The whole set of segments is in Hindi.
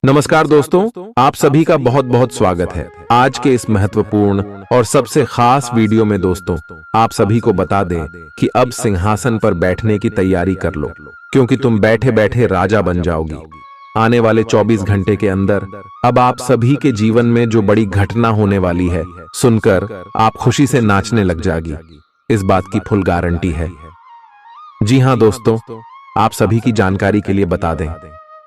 नमस्कार दोस्तों, आप सभी का बहुत बहुत स्वागत है। आज के इस महत्वपूर्ण और सबसे खास वीडियो में दोस्तों, आप सभी को बता दें कि अब सिंहासन पर बैठने की तैयारी कर लो, क्योंकि तुम बैठे बैठे राजा बन जाओगी। आने वाले 24 घंटे के अंदर अब आप सभी के जीवन में जो बड़ी घटना होने वाली है, सुनकर आप खुशी से नाचने लग जाएगी। इस बात की फुल गारंटी है। जी हाँ दोस्तों, आप सभी की जानकारी के लिए बता दें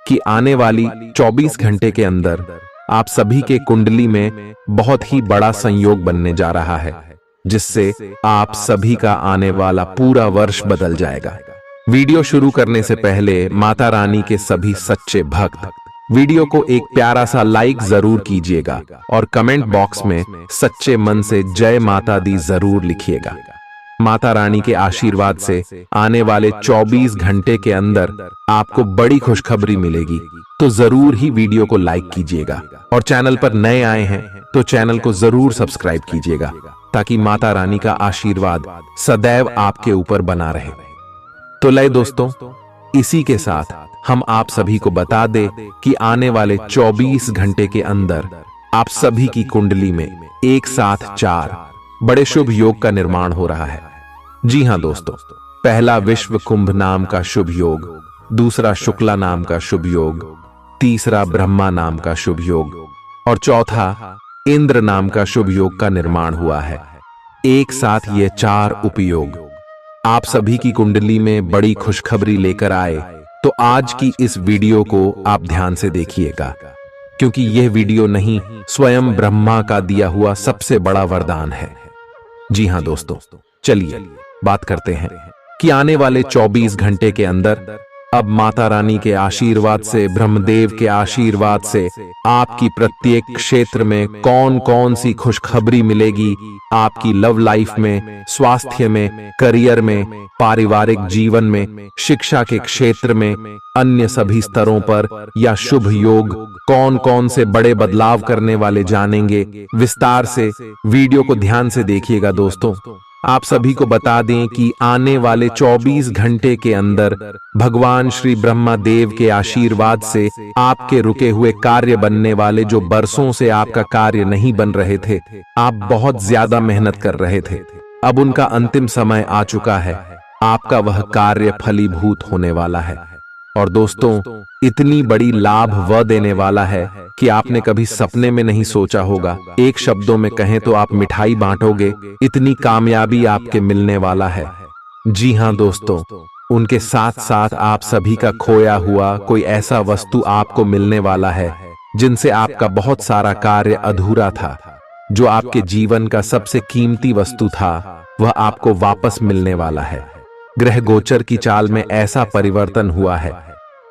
कि आने वाली 24 घंटे के अंदर आप सभी के कुंडली में बहुत ही बड़ा संयोग बनने जा रहा है, जिससे आप सभी का आने वाला पूरा वर्ष बदल जाएगा। वीडियो शुरू करने से पहले माता रानी के सभी सच्चे भक्त वीडियो को एक प्यारा सा लाइक जरूर कीजिएगा और कमेंट बॉक्स में सच्चे मन से जय माता दी जरूर लिखिएगा। माता रानी के आशीर्वाद से आने वाले 24 घंटे के अंदर आपको बड़ी खुशखबरी मिलेगी, तो जरूर ही वीडियो को लाइक कीजिएगा और चैनल पर नए आए हैं तो चैनल को जरूर सब्सक्राइब कीजिएगा, ताकि माता रानी का आशीर्वाद सदैव आपके ऊपर बना रहे। तो लय दोस्तों, इसी के साथ हम आप सभी को बता दें कि आने वाले 24 घंटे के अंदर आप सभी की कुंडली में एक साथ 4 बड़े शुभ योग का निर्माण हो रहा है। जी हां दोस्तों, पहला विश्व कुंभ नाम का शुभ योग, दूसरा शुक्ला नाम का शुभ योग, तीसरा ब्रह्मा नाम का शुभ योग और चौथा इंद्र नाम का शुभ योग का निर्माण हुआ है। एक साथ ये 4 उपयोग आप सभी की कुंडली में बड़ी खुशखबरी लेकर आए, तो आज की इस वीडियो को आप ध्यान से देखिएगा, क्योंकि यह वीडियो नहीं, स्वयं ब्रह्मा का दिया हुआ सबसे बड़ा वरदान है। जी हां दोस्तों, चलिए बात करते हैं कि आने वाले 24 घंटे के अंदर अब माता रानी के आशीर्वाद से, ब्रह्मदेव के आशीर्वाद से आपकी प्रत्येक क्षेत्र में कौन कौन सी खुशखबरी मिलेगी। आपकी लव लाइफ में, स्वास्थ्य में, करियर में, पारिवारिक जीवन में, शिक्षा के क्षेत्र में, अन्य सभी स्तरों पर या शुभ योग कौन कौन से बड़े बदलाव करने वाले जानेंगे। विस्तार से वीडियो को ध्यान से देखिएगा दोस्तों। आप सभी को बता दें कि आने वाले 24 घंटे के अंदर भगवान श्री ब्रह्मा देव के आशीर्वाद से आपके रुके हुए कार्य बनने वाले, जो बरसों से आपका कार्य नहीं बन रहे थे, आप बहुत ज्यादा मेहनत कर रहे थे, अब उनका अंतिम समय आ चुका है। आपका वह कार्य फलीभूत होने वाला है और दोस्तों, इतनी बड़ी लाभ वह देने वाला है कि आपने कभी सपने में नहीं सोचा होगा। एक शब्दों में कहें तो आप मिठाई बांटोगे, इतनी कामयाबी आपके मिलने वाला है। जी हां दोस्तों, उनके साथ साथ आप सभी का खोया हुआ कोई ऐसा वस्तु आपको मिलने वाला है, जिनसे आपका बहुत सारा कार्य अधूरा था। जो आपके जीवन का सबसे कीमती वस्तु था, वह आपको वापस मिलने वाला है। ग्रह गोचर की चाल में ऐसा परिवर्तन हुआ है,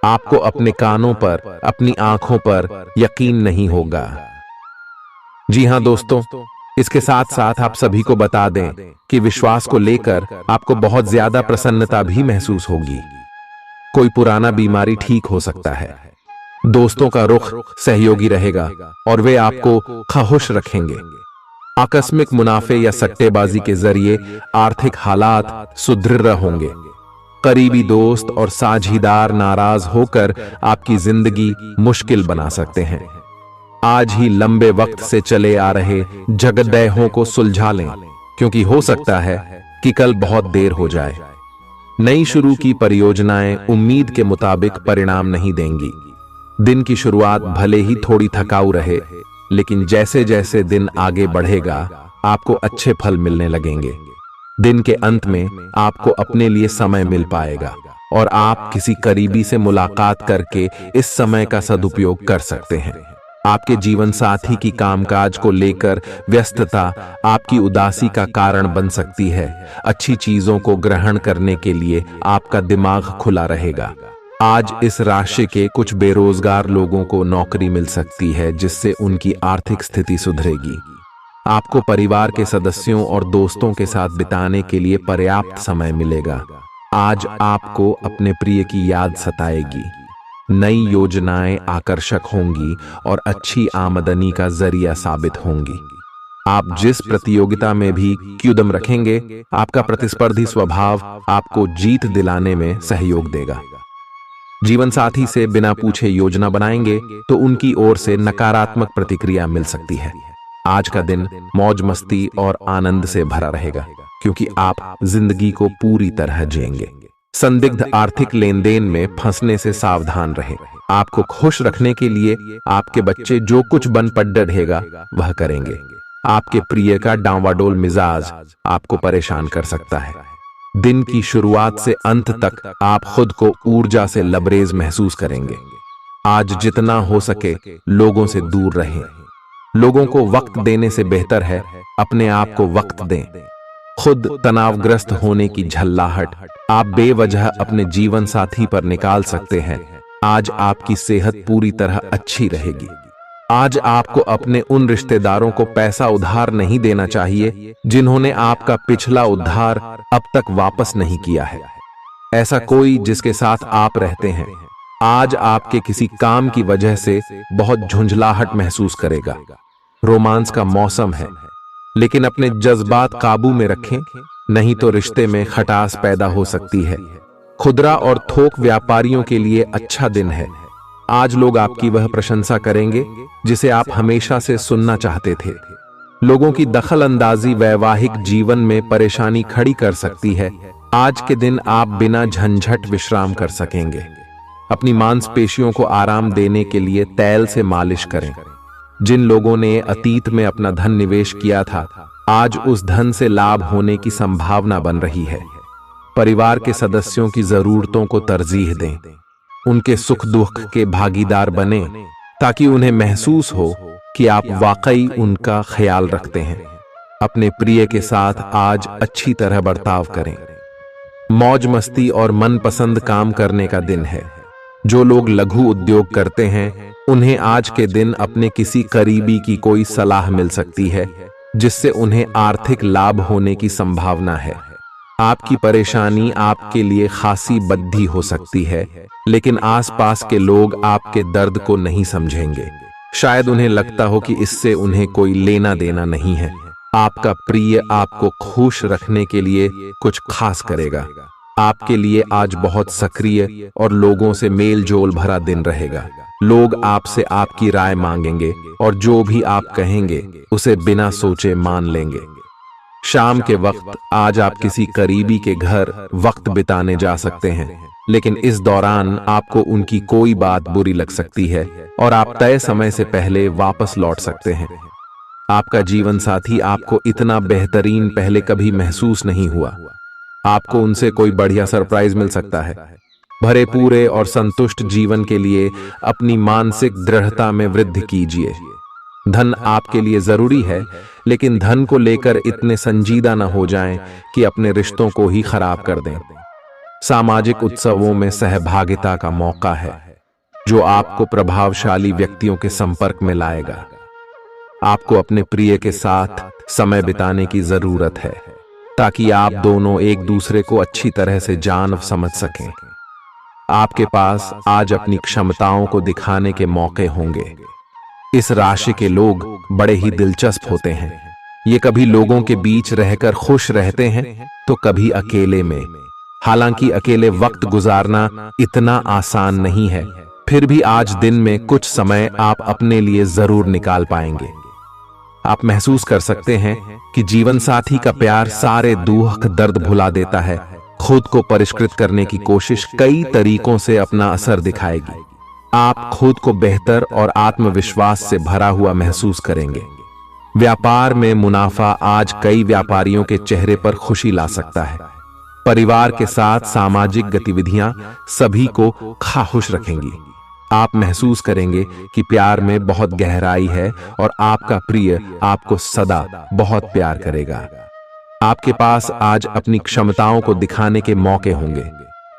आपको अपने कानों पर, अपनी आंखों पर यकीन नहीं होगा। जी हां दोस्तों, इसके साथ साथ आप सभी को बता दें कि विश्वास को लेकर आपको बहुत ज्यादा प्रसन्नता भी महसूस होगी। कोई पुराना बीमारी ठीक हो सकता है, दोस्तों का रुख सहयोगी रहेगा और वे आपको खुश रखेंगे। आकस्मिक मुनाफे या सट्टेबाजी के जरिए आर्थिक हालात सुदृढ़ होंगे। करीबी दोस्त और साझीदार नाराज होकर आपकी जिंदगी मुश्किल बना सकते हैं। आज ही लंबे वक्त से चले आ रहे झगड़ों को सुलझा लें, क्योंकि हो सकता है कि कल बहुत देर हो जाए। नई शुरू की परियोजनाएं उम्मीद के मुताबिक परिणाम नहीं देंगी। दिन की शुरुआत भले ही थोड़ी थकाऊ रहे, लेकिन जैसे जैसे दिन आगे बढ़ेगा आपको अच्छे फल मिलने लगेंगे। दिन के अंत में आपको अपने लिए समय मिल पाएगा और आप किसी करीबी से मुलाकात करके इस समय का सदुपयोग कर सकते हैं। आपके जीवन साथी की कामकाज को लेकर व्यस्तता आपकी उदासी का कारण बन सकती है। अच्छी चीजों को ग्रहण करने के लिए आपका दिमाग खुला रहेगा। आज इस राशि के कुछ बेरोजगार लोगों को नौकरी मिल सकती है, जिससे उनकी आर्थिक स्थिति सुधरेगी। आपको परिवार के सदस्यों और दोस्तों के साथ बिताने के लिए पर्याप्त समय मिलेगा। आज आपको अपने प्रिय की याद सताएगी। नई योजनाएं आकर्षक होंगी और अच्छी आमदनी का जरिया साबित होंगी। आप जिस प्रतियोगिता में भी कदम रखेंगे, आपका प्रतिस्पर्धी स्वभाव आपको जीत दिलाने में सहयोग देगा। जीवन साथी से बिना पूछे योजना बनाएंगे तो उनकी ओर से नकारात्मक प्रतिक्रिया मिल सकती है। आज का दिन मौज मस्ती और आनंद से भरा रहेगा, क्योंकि आप जिंदगी को पूरी तरह जिएंगे। संदिग्ध आर्थिक लेन देन में फंसने से सावधान रहें। आपको खुश रखने के लिए आपके बच्चे जो कुछ बन पड्डा ढेगा वह करेंगे। आपके प्रिय का डांवाडोल मिजाज आपको परेशान कर सकता है। दिन की शुरुआत से अंत तक आप खुद को ऊर्जा से लबरेज महसूस करेंगे। आज जितना हो सके लोगों से दूर रहें। लोगों को वक्त देने से बेहतर है अपने आप को वक्त दें। खुद तनावग्रस्त होने की झल्लाहट आप बेवजह अपने जीवन साथी पर निकाल सकते हैं। आज आपकी सेहत पूरी तरह अच्छी रहेगी। आज आपको अपने उन रिश्तेदारों को पैसा उधार नहीं देना चाहिए जिन्होंने आपका पिछला उधार अब तक वापस नहीं किया है। ऐसा कोई जिसके साथ आप रहते हैं आज आपके किसी काम की वजह से बहुत झुंझलाहट महसूस करेगा। रोमांस का मौसम है, लेकिन अपने जज्बात काबू में रखें, नहीं तो रिश्ते में खटास पैदा हो सकती है। खुदरा और थोक व्यापारियों के लिए अच्छा दिन है। आज लोग आपकी वह प्रशंसा करेंगे जिसे आप हमेशा से सुनना चाहते थे। लोगों की दखल अंदाजी वैवाहिक जीवन में परेशानी खड़ी कर सकती है। आज के दिन आप बिना झंझट विश्राम कर सकेंगे। अपनी मांसपेशियों को आराम देने के लिए तेल से मालिश करें। जिन लोगों ने अतीत में अपना धन निवेश किया था, आज उस धन से लाभ होने की संभावना बन रही है। परिवार के सदस्यों की जरूरतों को तरजीह दें। उनके सुख दुख के भागीदार बने ताकि उन्हें महसूस हो कि आप वाकई उनका ख्याल रखते हैं। अपने प्रिय के साथ आज अच्छी तरह बर्ताव करें। मौज मस्ती और मनपसंद काम करने का दिन है। जो लोग लघु उद्योग करते हैं उन्हें आज के दिन अपने किसी करीबी की कोई सलाह मिल सकती है जिससे उन्हें आर्थिक लाभ होने की संभावना है। आपकी परेशानी आपके लिए खासी बद्धी हो सकती है, लेकिन आसपास के लोग आपके दर्द को नहीं समझेंगे। शायद उन्हें लगता हो कि इससे उन्हें कोई लेना देना नहीं है। आपका प्रिय आपको खुश रखने के लिए कुछ खास करेगा। आपके लिए आज बहुत सक्रिय और लोगों से मेल जोल भरा दिन रहेगा। लोग आपसे आपकी राय मांगेंगे और जो भी आप कहेंगे उसे बिना सोचे मान लेंगे। शाम के वक्त आज आप किसी करीबी के घर वक्त बिताने जा सकते हैं, लेकिन इस दौरान आपको उनकी कोई बात बुरी लग सकती है और आप तय समय से पहले वापस लौट सकते हैं। आपका जीवन साथी आपको इतना बेहतरीन पहले कभी महसूस नहीं हुआ। आपको उनसे कोई बढ़िया सरप्राइज मिल सकता है। भरे पूरे और संतुष्ट जीवन के लिए अपनी मानसिक दृढ़ता में वृद्धि कीजिए। धन आपके लिए जरूरी है, लेकिन धन को लेकर इतने संजीदा न हो जाएं कि अपने रिश्तों को ही खराब कर दें। सामाजिक उत्सवों में सहभागिता का मौका है, जो आपको प्रभावशाली व्यक्तियों के संपर्क में लाएगा। आपको अपने प्रिय के साथ समय बिताने की जरूरत है, ताकि आप दोनों एक दूसरे को अच्छी तरह से जान समझ सकें। आपके पास आज अपनी क्षमताओं को दिखाने के मौके होंगे। इस राशि के लोग बड़े ही दिलचस्प होते हैं। ये कभी लोगों के बीच रहकर खुश रहते हैं तो कभी अकेले में। हालांकि अकेले वक्त गुजारना इतना आसान नहीं है, फिर भी आज दिन में कुछ समय आप अपने लिए जरूर निकाल पाएंगे। आप महसूस कर सकते हैं कि जीवन साथी का प्यार सारे दुख दर्द भुला देता है। खुद को परिष्कृत करने की कोशिश कई तरीकों से अपना असर दिखाएगी। आप खुद को बेहतर और आत्मविश्वास से भरा हुआ महसूस करेंगे। व्यापार में मुनाफा आज कई व्यापारियों के चेहरे पर खुशी ला सकता है। परिवार के साथ सामाजिक गतिविधियां सभी को खुश रखेंगी। आप महसूस करेंगे कि प्यार में बहुत गहराई है और आपका प्रिय आपको सदा बहुत प्यार करेगा। आपके पास आज अपनी क्षमताओं को दिखाने के मौके होंगे।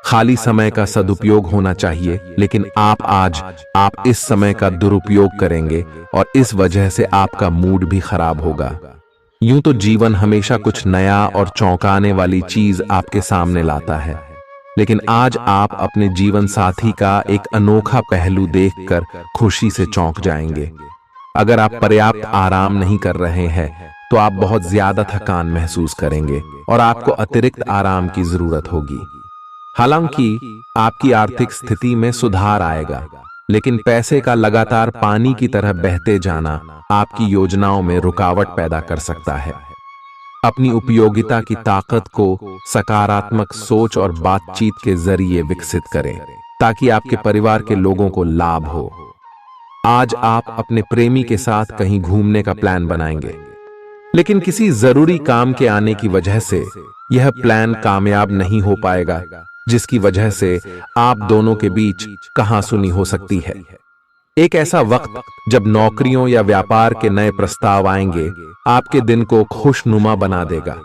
खाली समय का सदुपयोग होना चाहिए, लेकिन आप इस समय का दुरुपयोग करेंगे और इस वजह से आपका मूड भी खराब होगा। यूं तो जीवन हमेशा कुछ नया और चौंकाने वाली चीज आपके सामने लाता है, लेकिन आज आप अपने जीवन साथी का एक अनोखा पहलू देखकर खुशी से चौंक जाएंगे। अगर आप पर्याप्त आराम नहीं कर रहे हैं तो आप बहुत ज्यादा थकान महसूस करेंगे और आपको अतिरिक्त आराम की जरूरत होगी। हालांकि आपकी आर्थिक स्थिति में सुधार आएगा, लेकिन पैसे का लगातार पानी की तरह बहते जाना आपकी योजनाओं में रुकावट पैदा कर सकता है। अपनी उपयोगिता की ताकत को सकारात्मक सोच और बातचीत के जरिए विकसित करें ताकि आपके परिवार के लोगों को लाभ हो। आज आप अपने प्रेमी के साथ कहीं घूमने का प्लान बनाएंगे, लेकिन किसी जरूरी काम के आने की वजह से यह प्लान कामयाब नहीं हो पाएगा, जिसकी वजह से आप दोनों के बीच कहासुनी हो सकती है। एक ऐसा वक्त जब नौकरियों या व्यापार के नए प्रस्ताव आएंगे आपके दिन को खुशनुमा बना देगा।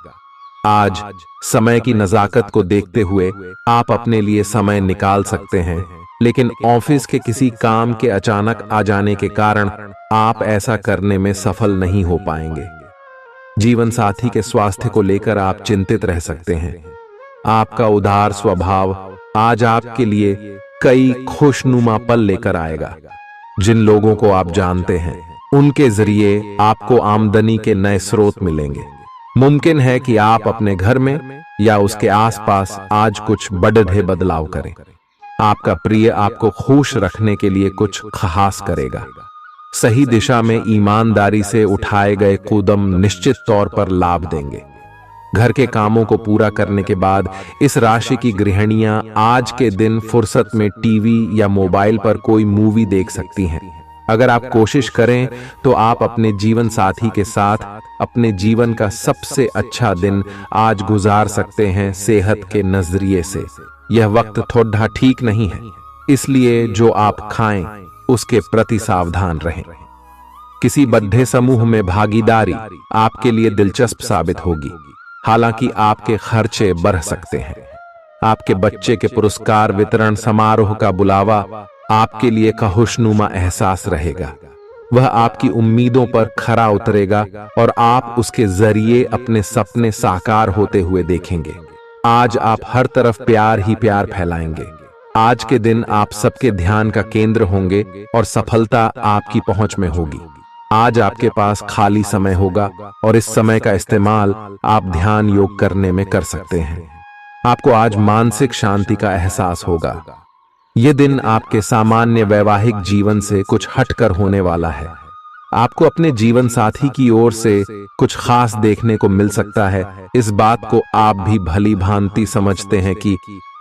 आज समय की नजाकत को देखते हुए आप अपने लिए समय निकाल सकते हैं, लेकिन ऑफिस के किसी काम के अचानक आ जाने के कारण आप ऐसा करने में सफल नहीं हो पाएंगे। जीवन साथी के स्वास्थ्य को लेकर आप चिंतित रह सकते हैं। आपका उदार स्वभाव आज आपके लिए कई खुशनुमा पल लेकर आएगा। जिन लोगों को आप जानते हैं उनके जरिए आपको आमदनी के नए स्रोत मिलेंगे। मुमकिन है कि आप अपने घर में या उसके आसपास आज कुछ बड़े बदलाव करें। आपका प्रिय आपको खुश रखने के लिए कुछ खास करेगा। सही दिशा में ईमानदारी से उठाए गए कदम निश्चित तौर पर लाभ देंगे। घर के कामों को पूरा करने के बाद इस राशि की गृहिणियां आज के दिन फुर्सत में टीवी या मोबाइल पर कोई मूवी देख सकती हैं। अगर आप कोशिश करें तो आप अपने जीवन साथी के साथ अपने जीवन का सबसे अच्छा दिन आज गुजार सकते हैं। सेहत के नजरिए से यह वक्त थोड़ा ठीक नहीं है, इसलिए जो आप खाएं उसके प्रति सावधान रहें। किसी बद्ध समूह में भागीदारी आपके लिए दिलचस्प साबित होगी, हालांकि आपके खर्चे बढ़ सकते हैं। आपके बच्चे के पुरस्कार वितरण समारोह का बुलावा आपके लिए खुशनुमा एहसास रहेगा। वह आपकी उम्मीदों पर खरा उतरेगा और आप उसके जरिए अपने सपने साकार होते हुए देखेंगे। आज आप हर तरफ प्यार ही प्यार फैलाएंगे। आज के दिन आप सबके ध्यान का केंद्र होंगे और सफलता आपकी पहुंच में होगी। आज आपके पास खाली समय होगा और इस समय का इस्तेमाल आप ध्यान योग करने में कर सकते हैं। आपको आज मानसिक शांति का एहसास होगा। यह दिन आपके सामान्य वैवाहिक जीवन से कुछ हटकर होने वाला है। आपको अपने जीवन साथी की ओर से कुछ खास देखने को मिल सकता है। इस बात को आप भी भली भांति समझते हैं कि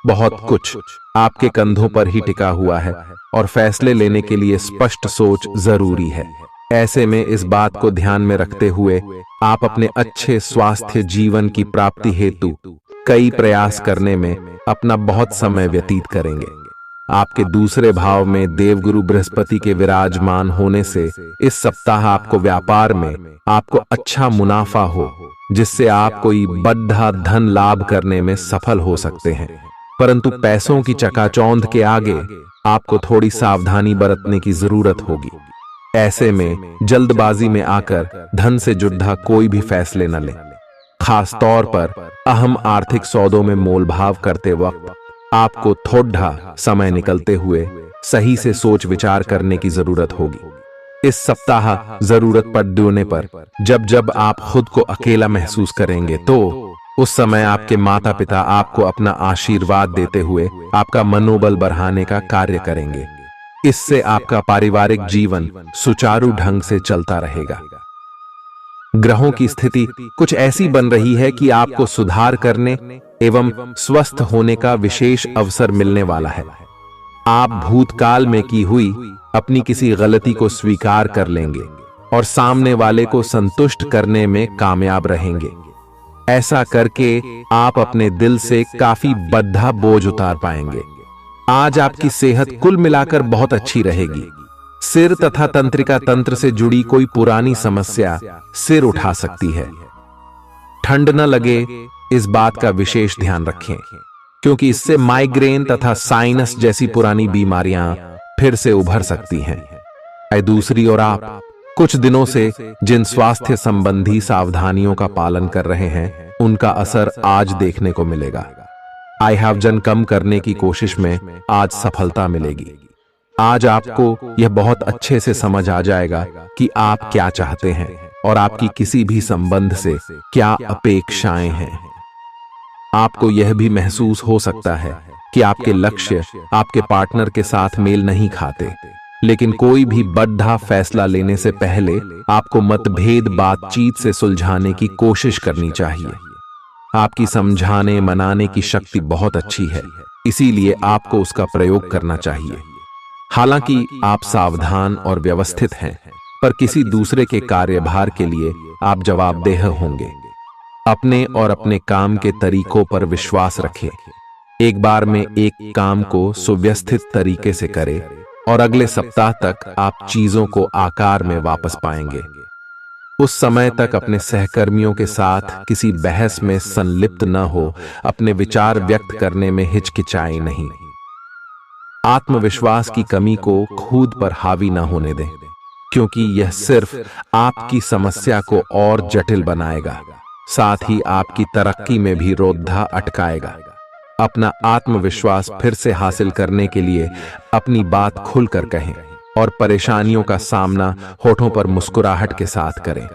बहुत कुछ आपके कंधों पर ही टिका हुआ है और फैसले लेने के लिए स्पष्ट सोच जरूरी है। ऐसे में इस बात को ध्यान में रखते हुए आप अपने अच्छे स्वास्थ्य जीवन की प्राप्ति हेतु कई प्रयास करने में अपना बहुत समय व्यतीत करेंगे। आपके दूसरे भाव में देवगुरु बृहस्पति के विराजमान होने से इस सप्ताह आपको व्यापार में आपको अच्छा मुनाफा हो, जिससे आप कोई बड़ा धन लाभ करने में सफल हो सकते हैं। परंतु पैसों की चकाचौंध के आगे आपको थोड़ी सावधानी बरतने की जरूरत होगी। ऐसे में जल्दबाजी में आकर धन से जुड़ा कोई भी फैसले न लें। खास तौर पर अहम आर्थिक सौदों में मोलभाव करते वक्त आपको थोड़ा समय निकलते हुए सही से सोच विचार करने की जरूरत होगी। इस सप्ताह जरूरत पड़ने पर जब जब आप खुद को अकेला महसूस करेंगे तो उस समय आपके माता पिता आपको अपना आशीर्वाद देते हुए आपका मनोबल बढ़ाने का कार्य करेंगे। इससे आपका पारिवारिक जीवन सुचारू ढंग से चलता रहेगा। ग्रहों की स्थिति कुछ ऐसी बन रही है कि आपको सुधार करने एवं स्वस्थ होने का विशेष अवसर मिलने वाला है। आप भूतकाल में की हुई अपनी किसी गलती को स्वीकार कर लेंगे और सामने वाले को संतुष्ट करने में कामयाब रहेंगे। ऐसा करके आप अपने दिल से काफी बद्धा बोझ उतार पाएंगे। आज आपकी सेहत कुल मिलाकर बहुत अच्छी रहेगी। सिर तथा तंत्रिका तंत्र से जुड़ी कोई पुरानी समस्या सिर उठा सकती है। ठंड न लगे इस बात का विशेष ध्यान रखें, क्योंकि इससे माइग्रेन तथा साइनस जैसी पुरानी बीमारियां फिर से उभर सकती हैं। दूसरी ओर आप कुछ दिनों से जिन स्वास्थ्य संबंधी सावधानियों का पालन कर रहे हैं उनका असर आज देखने को मिलेगा। वजन कम करने की कोशिश में आज सफलता मिलेगी। आज आपको यह बहुत अच्छे से समझ आ जाएगा कि आप क्या चाहते हैं और आपकी किसी भी संबंध से क्या अपेक्षाएं हैं। आपको यह भी महसूस हो सकता है कि आपके लक्ष्य आपके पार्टनर के साथ मेल नहीं खाते, लेकिन कोई भी बड़ा फैसला लेने से पहले आपको मतभेद बातचीत से सुलझाने की कोशिश करनी चाहिए। आपकी समझाने मनाने की शक्ति बहुत अच्छी है, इसीलिए आपको उसका प्रयोग करना चाहिए। हालांकि आप सावधान और व्यवस्थित हैं, पर किसी दूसरे के कार्यभार के लिए आप जवाबदेह होंगे। अपने और अपने काम के तरीकों पर विश्वास रखें। एक बार में एक काम को सुव्यवस्थित तरीके से करें और अगले सप्ताह तक आप चीजों को आकार में वापस पाएंगे। उस समय तक अपने सहकर्मियों के साथ किसी बहस में संलिप्त न हो, अपने विचार व्यक्त करने में हिचकिचाएं नहीं। आत्मविश्वास की कमी को खुद पर हावी न होने दें, क्योंकि यह सिर्फ आपकी समस्या को और जटिल बनाएगा, साथ ही आपकी तरक्की में भी रोधा अटकाएगा। अपना आत्मविश्वास फिर से हासिल करने के लिए अपनी बात खुलकर कहें और परेशानियों का सामना होठों पर मुस्कुराहट के साथ करें।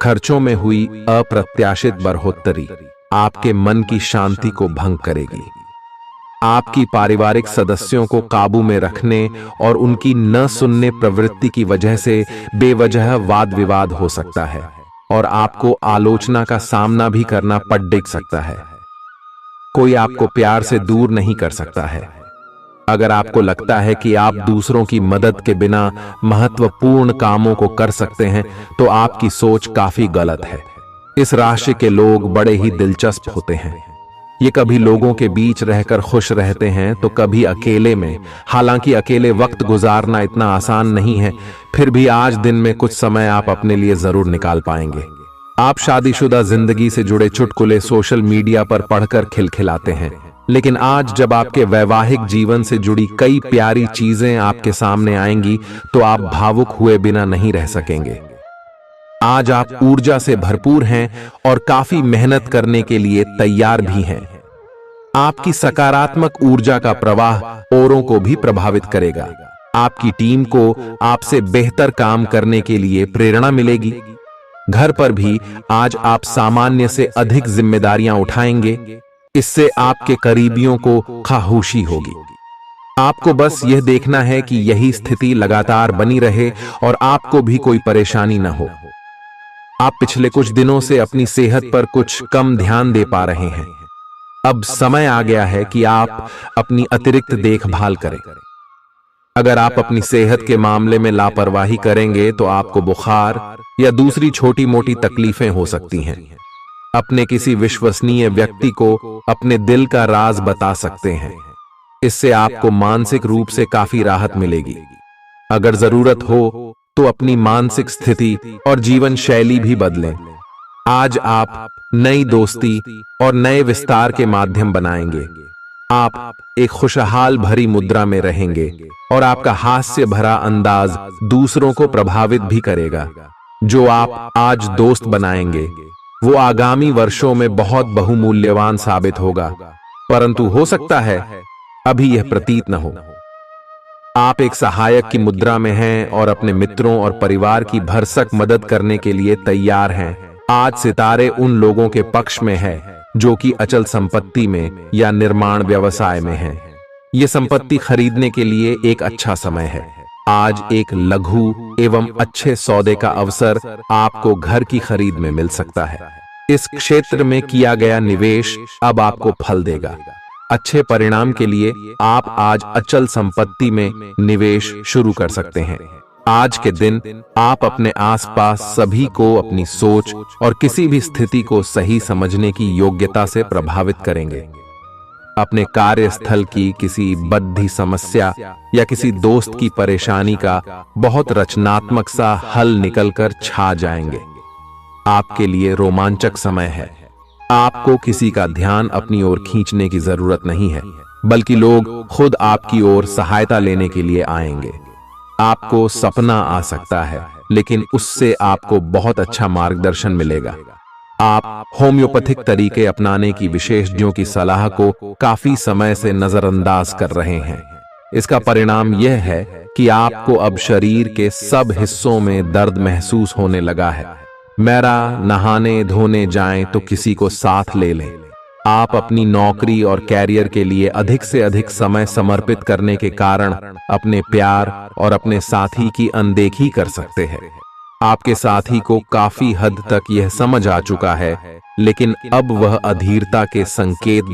खर्चों में हुई अप्रत्याशित बढ़ोतरी आपके मन की शांति को भंग करेगी। आपकी पारिवारिक सदस्यों को काबू में रखने और उनकी न सुनने प्रवृत्ति की वजह से बेवजह वाद विवाद हो सकता है और आपको आलोचना का सामना भी करना पड़ सकता है। कोई आपको प्यार से दूर नहीं कर सकता है। अगर आपको लगता है कि आप दूसरों की मदद के बिना महत्वपूर्ण कामों को कर सकते हैं, तो आपकी सोच काफी गलत है। इस राशि के लोग बड़े ही दिलचस्प होते हैं। ये कभी लोगों के बीच रहकर खुश रहते हैं तो कभी अकेले में। हालांकि अकेले वक्त गुजारना इतना आसान नहीं है, फिर भी आज दिन में कुछ समय आप अपने लिए जरूर निकाल पाएंगे। आप शादीशुदा जिंदगी से जुड़े चुटकुले सोशल मीडिया पर पढ़कर खिलखिलाते हैं, लेकिन आज जब आपके वैवाहिक जीवन से जुड़ी कई प्यारी चीजें आपके सामने आएंगी तो आप भावुक हुए बिना नहीं रह सकेंगे। आज आप ऊर्जा से भरपूर हैं और काफी मेहनत करने के लिए तैयार भी हैं। आपकी सकारात्मक ऊर्जा का प्रवाह औरों को भी प्रभावित करेगा। आपकी टीम को आपसे बेहतर काम करने के लिए प्रेरणा मिलेगी। घर पर भी आज आप सामान्य से अधिक जिम्मेदारियां उठाएंगे। इससे आपके करीबियों को खामोशी होगी। आपको बस यह देखना है कि यही स्थिति लगातार बनी रहे और आपको भी कोई परेशानी न हो। आप पिछले कुछ दिनों से अपनी सेहत पर कुछ कम ध्यान दे पा रहे हैं। अब समय आ गया है कि आप अपनी अतिरिक्त देखभाल करें। अगर आप अपनी सेहत के मामले में लापरवाही करेंगे तो आपको बुखार या दूसरी छोटी मोटी तकलीफें हो सकती हैं। अपने किसी विश्वसनीय व्यक्ति को अपने दिल का राज बता सकते हैं। इससे आपको मानसिक रूप से काफी राहत मिलेगी। अगर जरूरत हो तो अपनी मानसिक स्थिति और जीवन शैली भी बदलें। आज आप नई दोस्ती और नए विस्तार के माध्यम बनाएंगे। आप एक खुशहाल भरी मुद्रा में रहेंगे और आपका हास्य भरा अंदाज दूसरों को प्रभावित भी करेगा। जो आप आज दोस्त बनाएंगे वो आगामी वर्षों में बहुत बहुमूल्यवान साबित होगा, परंतु हो सकता है अभी यह प्रतीत न हो। आप एक सहायक की मुद्रा में हैं और अपने मित्रों और परिवार की भरसक मदद करने के लिए तैयार हैं। आज सितारे उन लोगों के पक्ष में है जो कि अचल संपत्ति में या निर्माण व्यवसाय में हैं। ये संपत्ति खरीदने के लिए एक अच्छा समय है। आज एक लघु एवं अच्छे सौदे का अवसर आपको घर की खरीद में मिल सकता है। इस क्षेत्र में किया गया निवेश अब आपको फल देगा। अच्छे परिणाम के लिए आप आज अचल संपत्ति में निवेश शुरू कर सकते हैं। आज के दिन आप अपने आसपास सभी को अपनी सोच और किसी भी स्थिति को सही समझने की योग्यता से प्रभावित करेंगे। अपने कार्यस्थल की किसी बद्धी समस्या या किसी दोस्त की परेशानी का बहुत रचनात्मक सा हल निकलकर छा जाएंगे। आपके लिए रोमांचक समय है। आपको किसी का ध्यान अपनी ओर खींचने की जरूरत नहीं है, बल्कि लोग खुद आपकी ओर सहायता लेने के लिए आएंगे। आपको सपना आ सकता है, लेकिन उससे आपको बहुत अच्छा मार्गदर्शन मिलेगा। आप होम्योपैथिक तरीके अपनाने की विशेषज्ञों की सलाह को काफी समय से नजरअंदाज कर रहे हैं। इसका परिणाम यह है कि आपको अब शरीर के सब हिस्सों में दर्द महसूस होने लगा है। मेरा नहाने धोने जाएं तो किसी को साथ ले लें। आप अपनी नौकरी और कैरियर के लिए अधिक से अधिक समय समर्पित करने के कारण अपने प्यार और अपने साथी की अनदेखी कर सकते हैं। आपके साथी को काफी हद तक यह समझ आ चुका है, लेकिन अब वह अधीरता के संकेत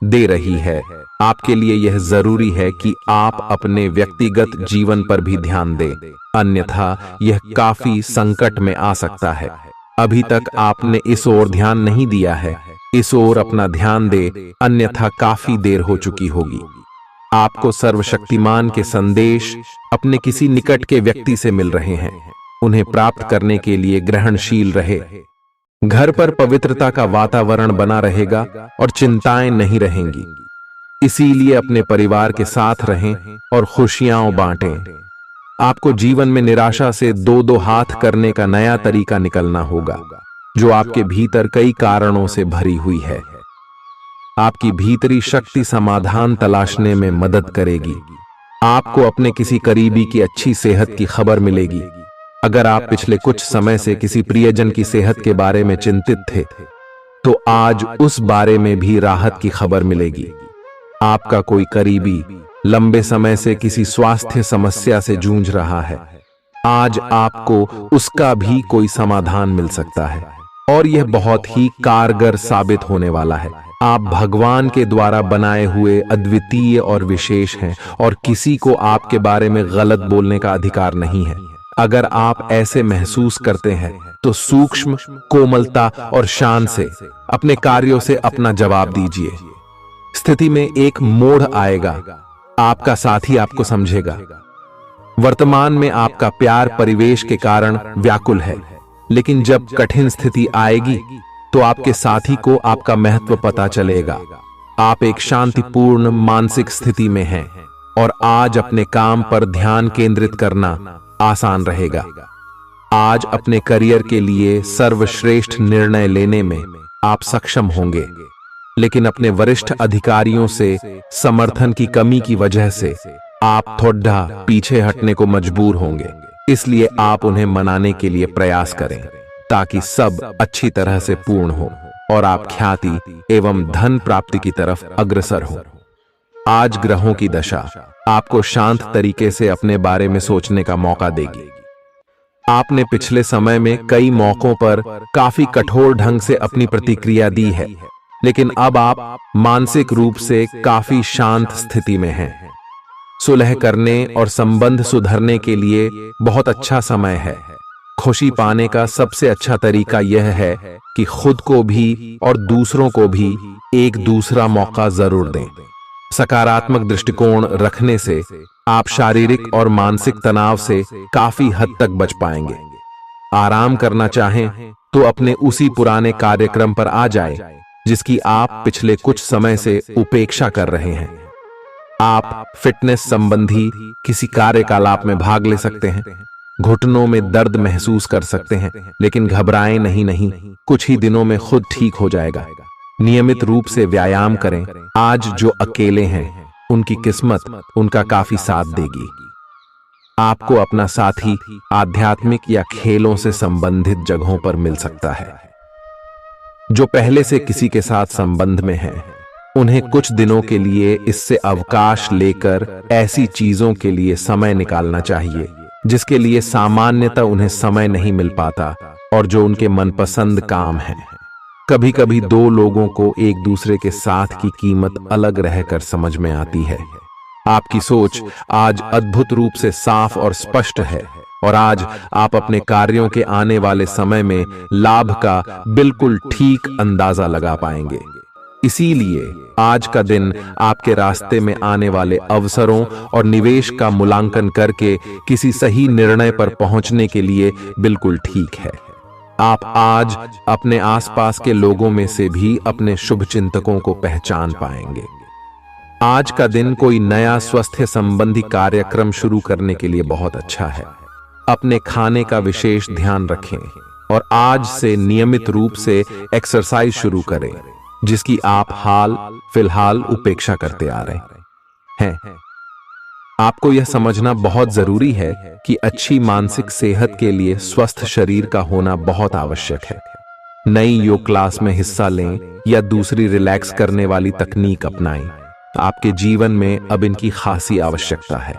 दे रही है। आपके लिए यह जरूरी है कि आप अपने व्यक्तिगत जीवन पर भी ध्यान दें, अन्यथा यह काफी संकट में आ सकता है। अभी तक आपने इस ओर ध्यान नहीं दिया है, इस ओर अपना ध्यान दे, अन्यथा काफी देर हो चुकी होगी। आपको सर्वशक्तिमान के संदेश अपने किसी निकट के व्यक्ति से मिल रहे हैं। उन्हें प्राप्त करने के लिए ग्रहणशील रहे। घर पर पवित्रता का वातावरण बना रहेगा और चिंताएं नहीं रहेंगी। इसीलिए अपने परिवार के साथ रहें और खुशियां बांटें। आपको जीवन में निराशा से दो हाथ करने का नया तरीका निकलना होगा, जो आपके भीतर कई कारणों से भरी हुई है। आपकी भीतरी शक्ति समाधान तलाशने में मदद करेगी। आपको अपने किसी करीबी की अच्छी सेहत की खबर मिलेगी। अगर आप पिछले कुछ समय से किसी प्रियजन की सेहत के बारे में चिंतित थे, तो आज उस बारे में भी राहत की खबर मिलेगी। आपका कोई करीबी लंबे समय से किसी स्वास्थ्य समस्या से जूझ रहा है, आज आपको उसका भी कोई समाधान मिल सकता है और यह बहुत ही कारगर साबित होने वाला है। आप भगवान के द्वारा बनाए हुए अद्वितीय और विशेष हैं और किसी को आपके बारे में गलत बोलने का अधिकार नहीं है। अगर आप ऐसे महसूस करते हैं तो सूक्ष्म, कोमलता और शान से अपने कार्यों से अपना जवाब दीजिए। स्थिति में एक मोड़ आएगा, आपका साथी आपको समझेगा। वर्तमान में आपका प्यार परिवेश के कारण व्याकुल है, लेकिन जब कठिन स्थिति आएगी तो आपके साथी को आपका महत्व पता चलेगा। आप एक शांतिपूर्ण मानसिक स्थिति में हैं और आज अपने काम पर ध्यान केंद्रित करना आसान रहेगा। आज अपने करियर के लिए सर्वश्रेष्ठ निर्णय लेने में आप सक्षम होंगे, लेकिन अपने वरिष्ठ अधिकारियों से समर्थन की कमी की वजह से आप थोड़ा पीछे हटने को मजबूर होंगे। इसलिए आप उन्हें मनाने के लिए प्रयास करें ताकि सब अच्छी तरह से पूर्ण हो और आप ख्याति एवं धन प्राप्ति की तरफ अग्रसर हो। आज ग्रहों की दशा आपको शांत तरीके से अपने बारे में सोचने का मौका देगी। आपने पिछले समय में कई मौकों पर काफी कठोर ढंग से अपनी प्रतिक्रिया दी है, लेकिन अब आप मानसिक रूप से काफी शांत स्थिति में हैं। सुलह करने और संबंध सुधरने के लिए बहुत अच्छा समय है। खुशी पाने का सबसे अच्छा तरीका यह है कि खुद को भी और दूसरों को भी एक दूसरा मौका जरूर दें। सकारात्मक दृष्टिकोण रखने से आप शारीरिक और मानसिक तनाव से काफी हद तक बच पाएंगे। आराम करना चाहें तो अपने उसी पुराने कार्यक्रम पर आ जाएं, जिसकी आप पिछले कुछ समय से उपेक्षा कर रहे हैं। आप फिटनेस संबंधी किसी कार्यकलाप में भाग ले सकते हैं। घुटनों में दर्द महसूस कर सकते हैं, लेकिन घबराएं नहीं, कुछ ही दिनों में खुद ठीक हो जाएगा। नियमित रूप से व्यायाम करें। आज जो अकेले हैं उनकी किस्मत उनका काफी साथ देगी। आपको अपना साथी आध्यात्मिक या खेलों से संबंधित जगहों पर मिल सकता है। जो पहले से किसी के साथ संबंध में हैं, उन्हें कुछ दिनों के लिए इससे अवकाश लेकर ऐसी चीजों के लिए समय निकालना चाहिए जिसके लिए सामान्यतः उन्हें समय नहीं मिल पाता और जो उनके मनपसंद काम है। कभी कभी दो लोगों को एक दूसरे के साथ की कीमत अलग रहकर समझ में आती है। आपकी सोच आज अद्भुत रूप से साफ और स्पष्ट है और आज आप अपने कार्यों के आने वाले समय में लाभ का बिल्कुल ठीक अंदाजा लगा पाएंगे। इसीलिए आज का दिन आपके रास्ते में आने वाले अवसरों और निवेश का मूल्यांकन करके किसी सही निर्णय पर पहुंचने के लिए बिल्कुल ठीक है। आप आज अपने आसपास के लोगों में से भी अपने शुभचिंतकों को पहचान पाएंगे। आज का दिन कोई नया स्वास्थ्य संबंधी कार्यक्रम शुरू करने के लिए बहुत अच्छा है। अपने खाने का विशेष ध्यान रखें और आज से नियमित रूप से एक्सरसाइज शुरू करें, जिसकी आप हाल फिलहाल उपेक्षा करते आ रहे हैं। आपको यह समझना बहुत जरूरी है कि अच्छी मानसिक सेहत के लिए स्वस्थ शरीर का होना बहुत आवश्यक है। नई योग क्लास में हिस्सा लें या दूसरी रिलैक्स करने वाली तकनीक अपनाएं। आपके जीवन में अब इनकी खासी आवश्यकता है।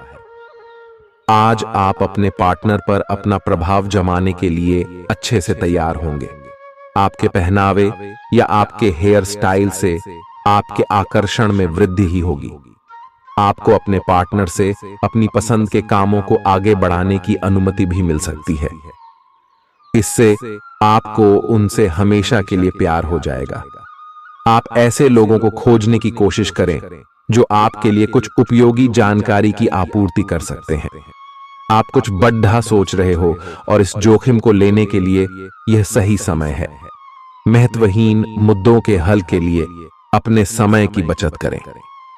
आज आप अपने पार्टनर पर अपना प्रभाव जमाने के लिए अच्छे से तैयार होंगे। आपके पहनावे या आपके हेयर स्टाइल से आपके आकर्षण में वृद्धि ही होगी। आपको अपने पार्टनर से अपनी पसंद के कामों को आगे बढ़ाने की अनुमति भी मिल सकती है। इससे आपको उनसे हमेशा के लिए प्यार हो जाएगा। आप ऐसे लोगों को खोजने की कोशिश करें जो आपके लिए कुछ उपयोगी जानकारी की आपूर्ति कर सकते हैं। आप कुछ बड़ा सोच रहे हो और इस जोखिम को लेने के लिए यह सही समय है। महत्वहीन मुद्दों के हल के लिए अपने समय की बचत करें।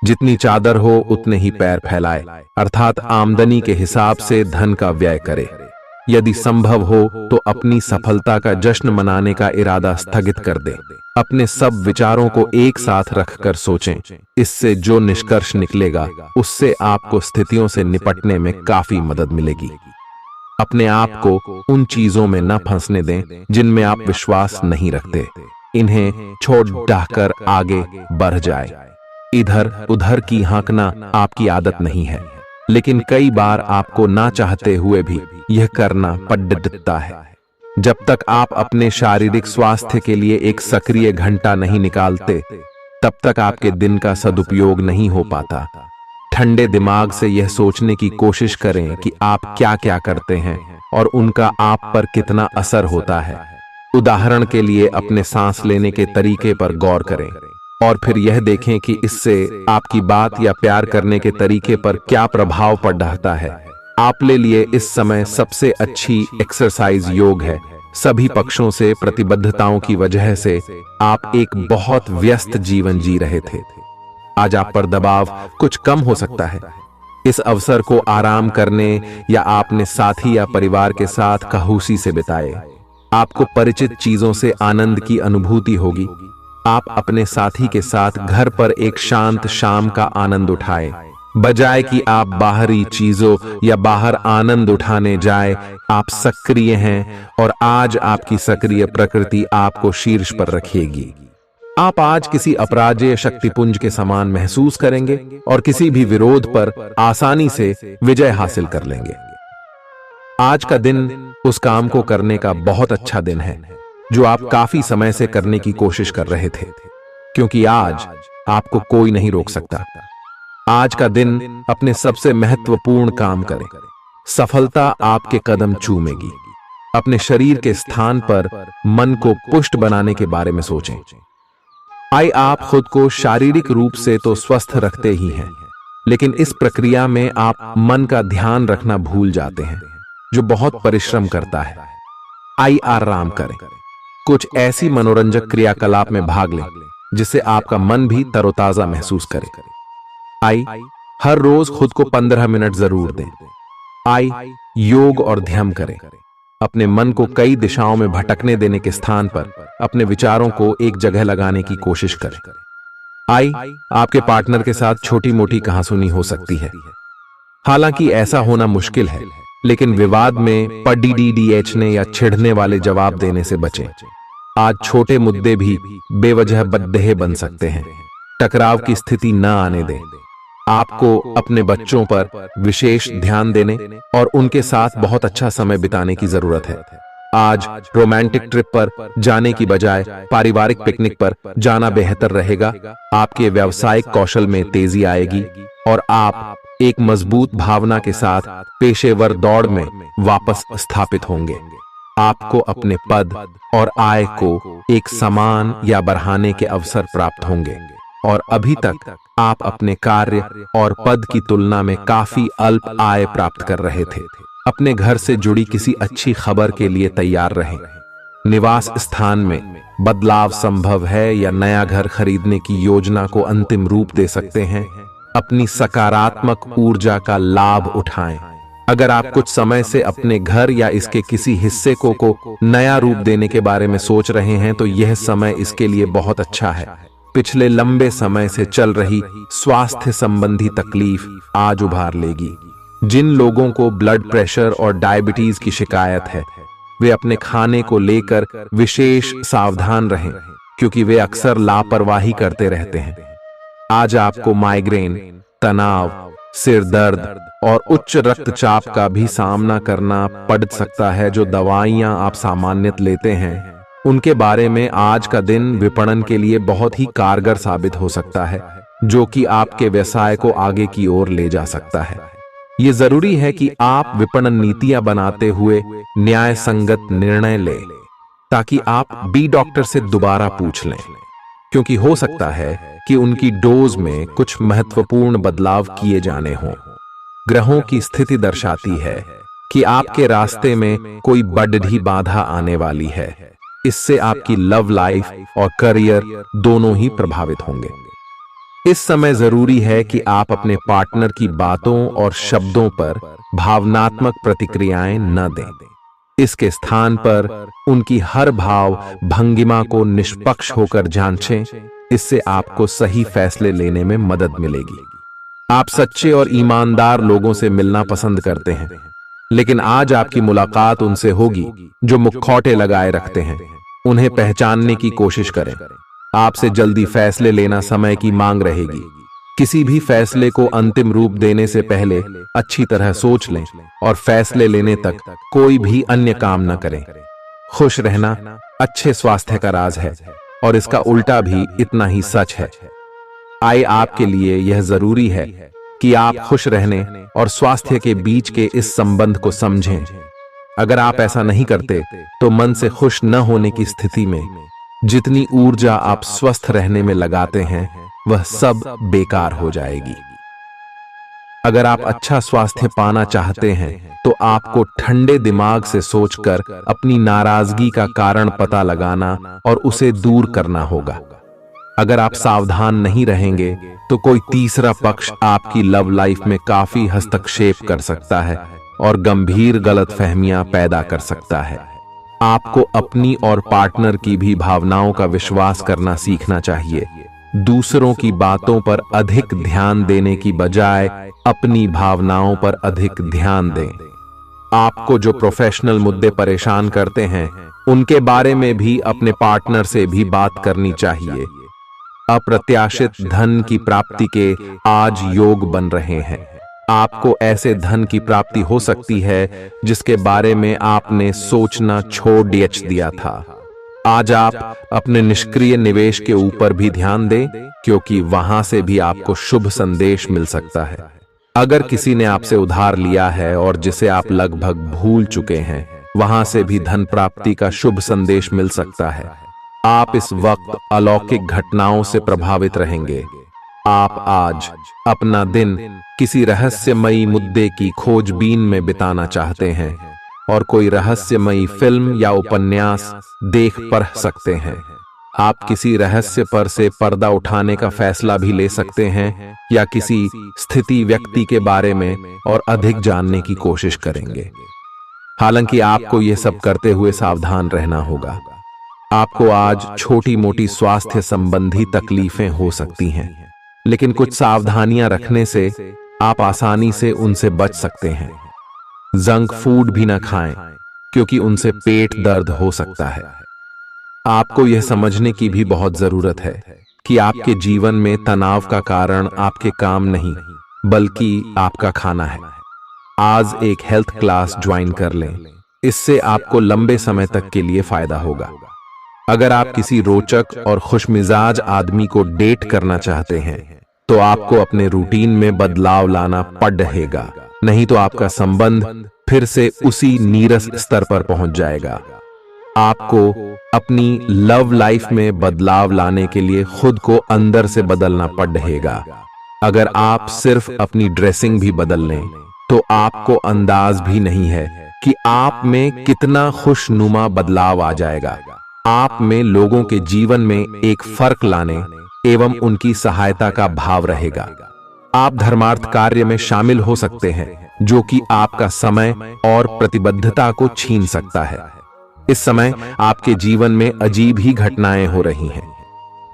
जितनी चादर हो उतने ही पैर फैलाए, अर्थात आमदनी के हिसाब से धन का व्यय करे। यदि संभव हो तो अपनी सफलता का जश्न मनाने का इरादा स्थगित कर दे। अपने सब विचारों को एक साथ रखकर सोचें। इससे जो निष्कर्ष निकलेगा उससे आपको स्थितियों से निपटने में काफी मदद मिलेगी। अपने आप को उन चीजों में न फंसने दें जिनमें आप विश्वास नहीं रखते। इन्हें छोड़ डाहकर आगे बढ़ जाए। इधर उधर की हाँकना आपकी आदत नहीं है, लेकिन कई बार आपको ना चाहते हुए भी यह करना पड़ता है। जब तक आप अपने शारीरिक स्वास्थ्य के लिए एक सक्रिय घंटा नहीं निकालते, तब तक आपके दिन का सदुपयोग नहीं हो पाता। ठंडे दिमाग से यह सोचने की कोशिश करें कि आप क्या क्या करते हैं और उनका आप पर कितना असर होता है। उदाहरण के लिए अपने सांस लेने के तरीके पर गौर करें और फिर यह देखें कि इससे आपकी बात या प्यार करने के तरीके पर क्या प्रभाव पड़ रहा है। आपके लिए इस समय सबसे अच्छी एक्सरसाइज योग है। सभी पक्षों से प्रतिबद्धताओं की वजह से आप एक बहुत व्यस्त जीवन जी रहे थे। आज आप पर दबाव कुछ कम हो सकता है। इस अवसर को आराम करने या अपने साथी या परिवार के साथ खहूसी से बिताए। आपको परिचित चीजों से आनंद की अनुभूति होगी। आप अपने साथी के साथ घर पर एक शांत शाम का आनंद उठाएं, बजाय कि आप बाहरी चीजों या बाहर आनंद उठाने जाए। आप सक्रिय हैं और आज आपकी सक्रिय प्रकृति आपको शीर्ष पर रखेगी। आप आज किसी अपराजेय शक्तिपुंज के समान महसूस करेंगे और किसी भी विरोध पर आसानी से विजय हासिल कर लेंगे। आज का दिन उस काम को करने का बहुत अच्छा दिन है जो आप काफी समय से करने की कोशिश कर रहे थे, क्योंकि आज आपको कोई नहीं रोक सकता। आज का दिन अपने सबसे महत्वपूर्ण काम करें। सफलता आपके कदम चूमेगी। अपने शरीर के स्थान पर मन को पुष्ट बनाने के बारे में सोचें। आप खुद को शारीरिक रूप से तो स्वस्थ रखते ही हैं, लेकिन इस प्रक्रिया में आप मन का ध्यान रखना भूल जाते हैं, जो बहुत परिश्रम करता है। आराम करें। कुछ ऐसी मनोरंजक क्रियाकलाप में भाग लें जिससे आपका मन भी तरोताजा महसूस करे। हर रोज खुद को 15 मिनट जरूर दें। योग और ध्यान करें। अपने मन को कई दिशाओं में भटकने देने के स्थान पर अपने विचारों को एक जगह लगाने की कोशिश करें। आपके पार्टनर के साथ छोटी मोटी कहासुनी हो सकती है। हालांकि ऐसा होना मुश्किल है, लेकिन विवाद में पढ़ने या छिड़ने वाले जवाब देने से बचें। आज छोटे मुद्दे भी बेवजह बद्देह बन सकते हैं। टकराव की स्थिति न आने दें। आपको अपने बच्चों पर विशेष ध्यान देने और उनके साथ बहुत अच्छा समय बिताने की जरूरत है। आज रोमांटिक ट्रिप पर जाने की बजाय पारिवारिक पिकनिक पर जाना बेहतर रहेगा। आपके व्यावसायिक कौशल में तेजी आएगी और आप एक मजबूत भावना के साथ पेशेवर दौड़ में वापस स्थापित होंगे। आपको अपने पद और आय को एक समान या बढ़ाने के अवसर प्राप्त होंगे और अभी तक आप अपने कार्य और पद की तुलना में काफी अल्प आय प्राप्त कर रहे थे। अपने घर से जुड़ी किसी अच्छी खबर के लिए तैयार रहें। निवास स्थान में बदलाव संभव है या नया घर खरीदने की योजना को अंतिम रूप दे सकते हैं। अपनी सकारात्मक ऊर्जा का लाभ उठाएं। अगर आप कुछ समय से अपने घर या इसके किसी हिस्से को नया रूप देने के बारे में सोच रहे हैं, तो यह समय इसके लिए बहुत अच्छा है। पिछले लंबे समय से चल रही स्वास्थ्य संबंधी तकलीफ आज उभार लेगी। जिन लोगों को ब्लड प्रेशर और डायबिटीज की शिकायत है, वे अपने खाने को लेकर विशेष सावधान रहें, क्योंकि वे अक्सर लापरवाही करते रहते हैं। आज आपको माइग्रेन, तनाव, सिर दर्द और उच्च रक्तचाप का भी सामना करना पड़ सकता है। जो दवाइयां आप सामान्यतः लेते हैं, उनके बारे में आज का दिन विपणन के लिए बहुत ही कारगर साबित हो सकता है, जो कि आपके व्यवसाय को आगे की ओर ले जा सकता है। ये जरूरी है कि आप विपणन नीतियां बनाते हुए न्याय संगत निर्णय लें, ताकि आप बी डॉक्टर से दोबारा पूछ लें, क्योंकि हो सकता है कि उनकी डोज में कुछ महत्वपूर्ण बदलाव किए जाने हों। ग्रहों की स्थिति दर्शाती है कि आपके रास्ते में कोई बड़ी बाधा आने वाली है। इससे आपकी लव लाइफ और करियर दोनों ही प्रभावित होंगे। इस समय जरूरी है कि आप अपने पार्टनर की बातों और शब्दों पर भावनात्मक प्रतिक्रियाएं न दें। इसके स्थान पर उनकी हर भाव भंगिमा को निष्पक्ष होकर जांचें। इससे आपको सही फैसले लेने में मदद मिलेगी। आप सच्चे और ईमानदार लोगों से मिलना पसंद करते हैं, लेकिन आज आपकी मुलाकात उनसे होगी जो मुखौटे लगाए रखते हैं। उन्हें पहचानने की कोशिश करें। आपसे जल्दी फैसले लेना समय की मांग रहेगी। किसी भी फैसले को अंतिम रूप देने से पहले अच्छी तरह सोच लें और फैसले लेने तक कोई भी अन्य काम न करें। खुश रहना अच्छे स्वास्थ्य का राज है, और इसका उल्टा भी इतना ही सच है। आए आपके लिए यह जरूरी है कि आप खुश रहने और स्वास्थ्य के बीच के इस संबंध को समझें। अगर आप ऐसा नहीं करते तो मन से खुश न होने की स्थिति में जितनी ऊर्जा आप स्वस्थ रहने में लगाते हैं, वह सब बेकार हो जाएगी। अगर आप अच्छा स्वास्थ्य पाना चाहते हैं तो आपको ठंडे दिमाग से सोचकर अपनी नाराजगी का कारण पता लगाना और उसे दूर करना होगा। अगर आप सावधान नहीं रहेंगे तो कोई तीसरा पक्ष आपकी लव लाइफ में काफी हस्तक्षेप कर सकता है और गंभीर गलतफहमियां पैदा कर सकता है। आपको अपनी और पार्टनर की भी भावनाओं का विश्वास करना सीखना चाहिए। दूसरों की बातों पर अधिक ध्यान देने की बजाय अपनी भावनाओं पर अधिक ध्यान दें। आपको जो प्रोफेशनल मुद्दे परेशान करते हैं, उनके बारे में भी अपने पार्टनर से भी बात करनी चाहिए। अप्रत्याशित धन की प्राप्ति के आज योग बन रहे हैं। आपको ऐसे धन की प्राप्ति हो सकती है जिसके बारे में आपने सोचना छोड़ दिया था। आज आप अपने निष्क्रिय निवेश के ऊपर भी ध्यान दें, क्योंकि वहां से भी आपको शुभ संदेश मिल सकता है। अगर किसी ने आपसे उधार लिया है और जिसे आप लगभग भूल चुके हैं, वहां से भी धन प्राप्ति का शुभ संदेश मिल सकता है। आप इस वक्त अलौकिक घटनाओं से प्रभावित रहेंगे। आप आज अपना दिन किसी रहस्यमयी मुद्दे की खोजबीन में बिताना चाहते हैं और कोई रहस्यमयी फिल्म या उपन्यास देख पढ़ सकते हैं। आप किसी रहस्य पर से पर्दा उठाने का फैसला भी ले सकते हैं या किसी स्थिति व्यक्ति के बारे में और अधिक जानने की कोशिश करेंगे। हालांकि आपको यह सब करते हुए सावधान रहना होगा। आपको आज छोटी मोटी स्वास्थ्य संबंधी तकलीफें हो सकती हैं, लेकिन कुछ सावधानियां रखने से आप आसानी से उनसे बच सकते हैं। जंक फूड भी ना खाएं, क्योंकि उनसे पेट दर्द हो सकता है। आपको यह समझने की भी बहुत जरूरत है कि आपके जीवन में तनाव का कारण आपके काम नहीं, बल्कि आपका खाना है। आज एक हेल्थ क्लास ज्वाइन कर लें, इससे आपको लंबे समय तक के लिए फायदा होगा। अगर आप किसी रोचक और खुशमिजाज आदमी को डेट करना चाहते हैं तो आपको अपने रूटीन में बदलाव लाना पड़ेगा, नहीं तो आपका संबंध फिर से उसी नीरस स्तर पर पहुंच जाएगा। आपको अपनी लव लाइफ में बदलाव लाने के लिए खुद को अंदर से बदलना पड़ेगा। अगर आप सिर्फ अपनी ड्रेसिंग भी बदल लें तो आपको अंदाज भी नहीं है कि आप में कितना खुशनुमा बदलाव आ जाएगा। आप में लोगों के जीवन में एक फर्क लाने एवं उनकी सहायता का भाव रहेगा। आप धर्मार्थ कार्य में शामिल हो सकते हैं, जो कि आपका समय और प्रतिबद्धता को छीन सकता है। इस समय आपके जीवन में अजीब ही घटनाएं हो रही हैं।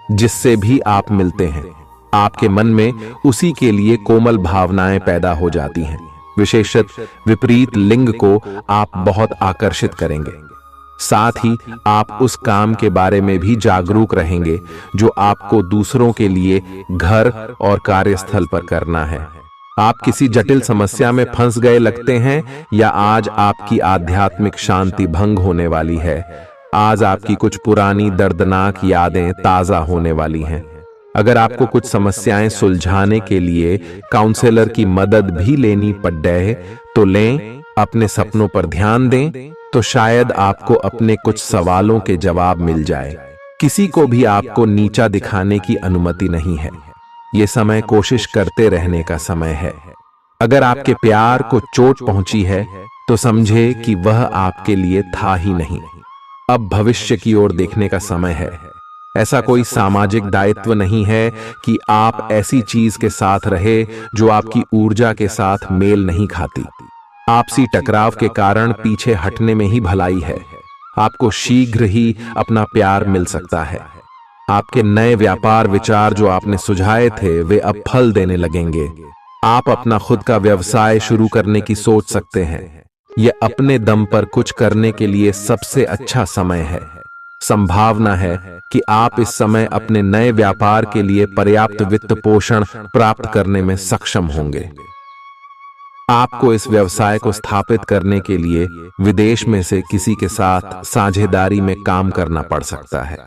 जिससे भी आप मिलते हैं, आपके मन में उसी के लिए कोमल भावनाएं पैदा हो जाती हैं। विशेषतः विपरीत लिंग को आप बहुत आकर्षित करेंगे। साथ ही आप उस काम के बारे में भी जागरूक रहेंगे जो आपको दूसरों के लिए घर और कार्यस्थल पर करना है। आप किसी जटिल समस्या में फंस गए लगते हैं या आज आपकी आध्यात्मिक शांति भंग होने वाली है। आज आपकी कुछ पुरानी दर्दनाक यादें ताजा होने वाली हैं। अगर आपको कुछ समस्याएं सुलझाने के लिए काउंसलर की मदद भी लेनी पड़ जाए तो लें। अपने सपनों पर ध्यान दें तो शायद आपको अपने कुछ सवालों के जवाब मिल जाए। किसी को भी आपको नीचा दिखाने की अनुमति नहीं है। ये समय कोशिश करते रहने का समय है। अगर आपके प्यार को चोट पहुंची है तो समझे कि वह आपके लिए था ही नहीं। अब भविष्य की ओर देखने का समय है। ऐसा कोई सामाजिक दायित्व नहीं है कि आप ऐसी चीज के साथ रहे जो आपकी ऊर्जा के साथ मेल नहीं खाती। आपसी टकराव के कारण पीछे हटने में ही भलाई है। आपको शीघ्र ही अपना प्यार मिल सकता है। आपके नए व्यापार विचार जो आपने सुझाए थे वे अब फल देने लगेंगे। आप अपना खुद का व्यवसाय शुरू करने की सोच सकते हैं। यह अपने दम पर कुछ करने के लिए सबसे अच्छा समय है। संभावना है कि आप इस समय अपने नए व्यापार के लिए पर्याप्त वित्त पोषण प्राप्त करने में सक्षम होंगे। आपको इस व्यवसाय को स्थापित करने के लिए विदेश में से किसी के साथ साझेदारी में काम करना पड़ सकता है।